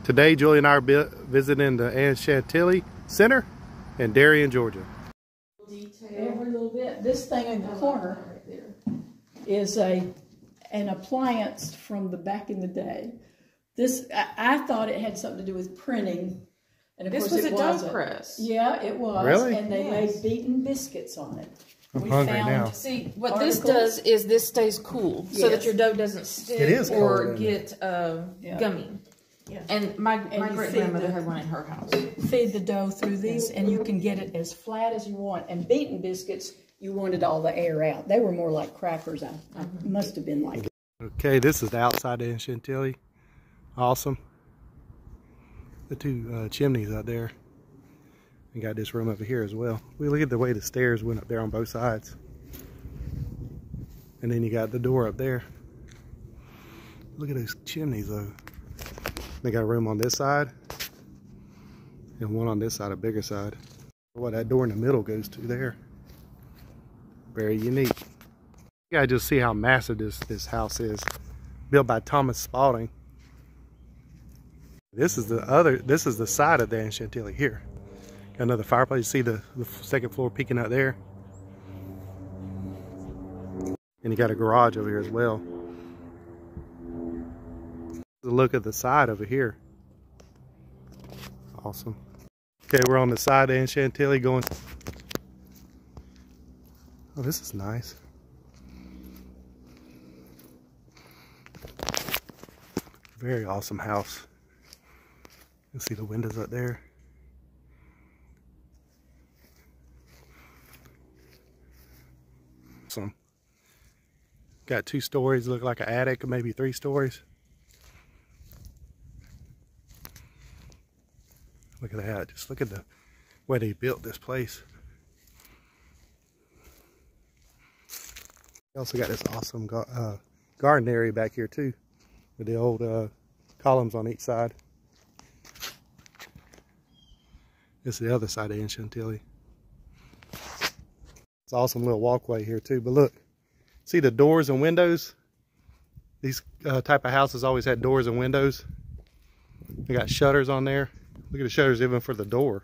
Today, Julie and I are visiting the Ashantilly Center in Darien, Georgia. Every little bit. This thing in the corner is an appliance from the back in the day. This I thought it had something to do with printing, and of course it wasn't. This was a dough press. Yeah, it was. Really? And they made beaten biscuits on it. I'm hungry now. See, what this does is this stays cool, so that your dough doesn't stick or get gummy. Yeah. And my great-grandmother had one in her house. Feed the dough through these, and you can get it as flat as you want. And beaten biscuits, you wanted all the air out. They were more like crackers. I must have been like. Okay, this is the outside of Ashantilly. Awesome. The two chimneys out there. And got this room over here as well. We look at the way the stairs went up there on both sides. And then you got the door up there. Look at those chimneys though. They got a room on this side and one on this side, a bigger side. What that door in the middle goes to there. Very unique. You gotta just see how massive this house is. Built by Thomas Spalding. This is the side of the Ashantilly here. Got another fireplace. See the second floor peeking out there. And you got a garage over here as well. The look at the side over here. Awesome. Okay, we're on the side of Ashantilly going. Oh, this is nice. Very awesome house. You can see the windows up there. Awesome. Got 2 stories, look like an attic, maybe 3 stories. Look at that, just look at the way they built this place. We also got this awesome garden area back here too, with the old columns on each side. This is the other side of Ashantilly. It's an awesome little walkway here too, but look, see the doors and windows? These type of houses always had doors and windows. They got shutters on there. Look at the shutters even for the door.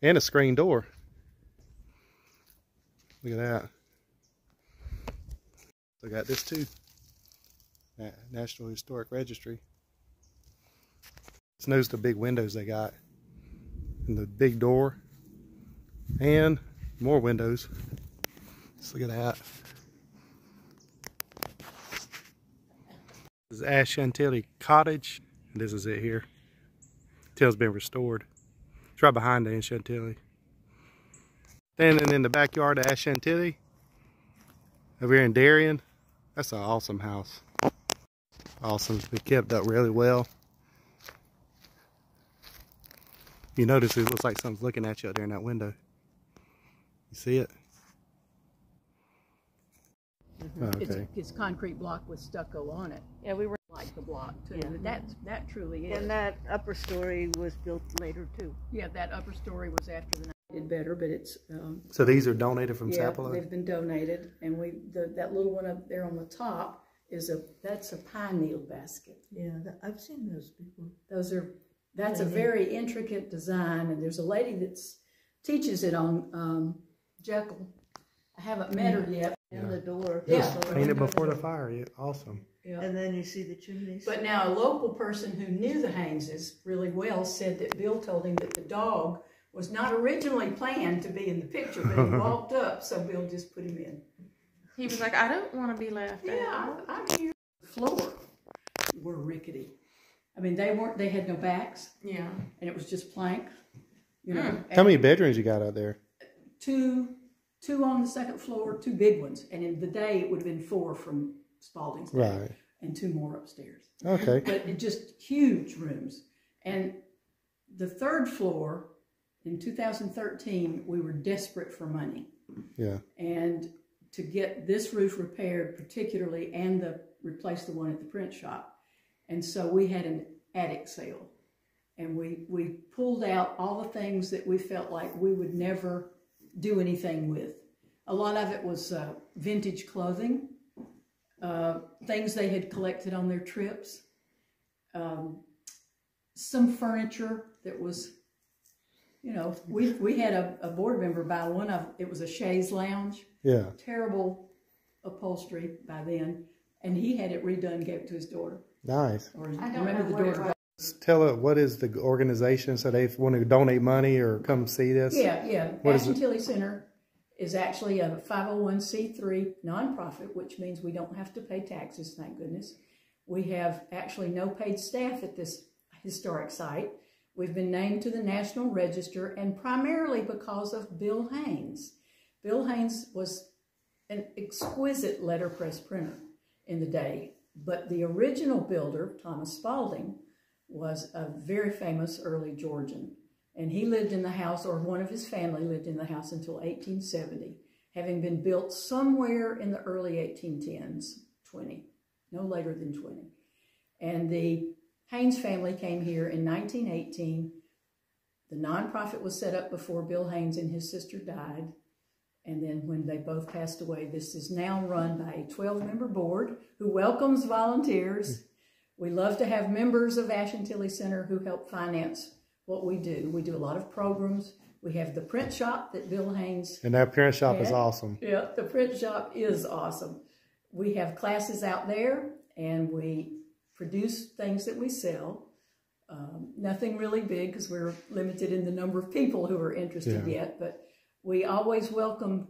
And a screen door. Look at that. So I got this too. National Historic Registry. Just notice the big windows they got. And the big door. And more windows. Just look at that. This is Ashantilly Cottage. And this is it here. It's been restored. It's right behind the Ashantilly. Standing in the backyard of Ashantilly, over here in Darien. That's an awesome house. Awesome. It's been kept up really well. You notice it looks like something's looking at you out there in that window. You see it? Oh, okay. It's concrete block with stucco on it. Yeah, we were like the block too. Yeah. That truly is. And that upper story was built later too. Yeah, that upper story was after the did better, but it's. So these are donated from Sapelo? Yeah, they've been donated, and that little one up there on the top that's a pine needle basket. Yeah, I've seen those before. That's a very intricate design, and there's a lady that teaches it on Jekyll. I haven't met her yet. In the door. Yeah. Painted before the fire. Yeah, awesome. Yeah. And then you see the chimneys. But now a local person who knew the Hayneses really well said that Bill told him that the dog was not originally planned to be in the picture, but he walked up, so Bill just put him in. He was like, I don't want to be laughed at. Yeah, I hear. The floor were rickety. I mean, they had no backs. Yeah. And it was just plank. You know. How many bedrooms you got out there? Two on the second floor, 2 big ones. And in the day, it would have been 4 from Spalding's day. Right. And 2 more upstairs. Okay. But it just huge rooms. And the 3rd floor, in 2013, we were desperate for money. Yeah. And to get this roof repaired particularly, and replace the one at the print shop. And so we had an attic sale. And we pulled out all the things that we felt like we would never do anything with. A lot of it was vintage clothing, things they had collected on their trips, some furniture that was, you know, we had a board member buy one of, it was a chaise lounge. Yeah. Terrible upholstery by then. And he had it redone and gave it to his daughter. Nice. Or remember the daughter. Tell her, what is the organization, so they want to donate money or come see this? Yeah. Ashantilly Center is actually a 501c3 nonprofit, which means we don't have to pay taxes, thank goodness. We have actually no paid staff at this historic site. We've been named to the National Register, and primarily because of Bill Haynes. Bill Haynes was an exquisite letterpress printer in the day, but the original builder, Thomas Spalding, was a very famous early Georgian. And he lived in the house, or one of his family lived in the house until 1870, having been built somewhere in the early 1810s, 20, no later than 20. And the Haynes family came here in 1918. The nonprofit was set up before Bill Haynes and his sister died. And then when they both passed away, this is now run by a 12-member board who welcomes volunteers. We love to have members of Ashantilly Center who help finance what we do. We do a lot of programs. We have the print shop that Bill Haynes and that print shop had. is awesome. Yeah, the print shop is awesome. We have classes out there, and we produce things that we sell. Nothing really big because we're limited in the number of people who are interested yet, but we always welcome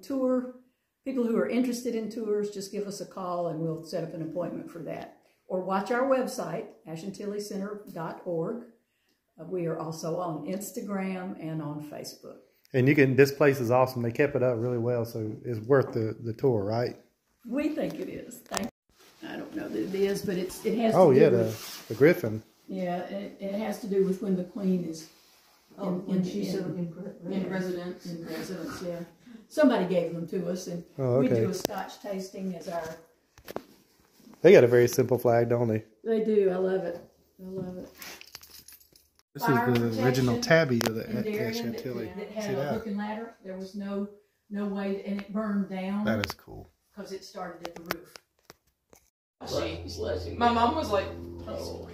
people who are interested in tours. Just give us a call and we'll set up an appointment for that. Or watch our website, ashantillycenter.org. We are also on Instagram and on Facebook. And this place is awesome. They kept it up really well, so it's worth the tour, right? We think it is. I don't know that it is, but it has to do with... the Griffin. Yeah, it has to do with when the Queen is in residence. In residence, yeah. Somebody gave them to us, and we do a Scotch tasting as our... They got a very simple flag, don't they? They do. I love it. I love it. This is the original tabby of the Ashantilly. That had a hook and ladder. There was no way, and it burned down. That is cool. Because it started at the roof. My mom was like, oh,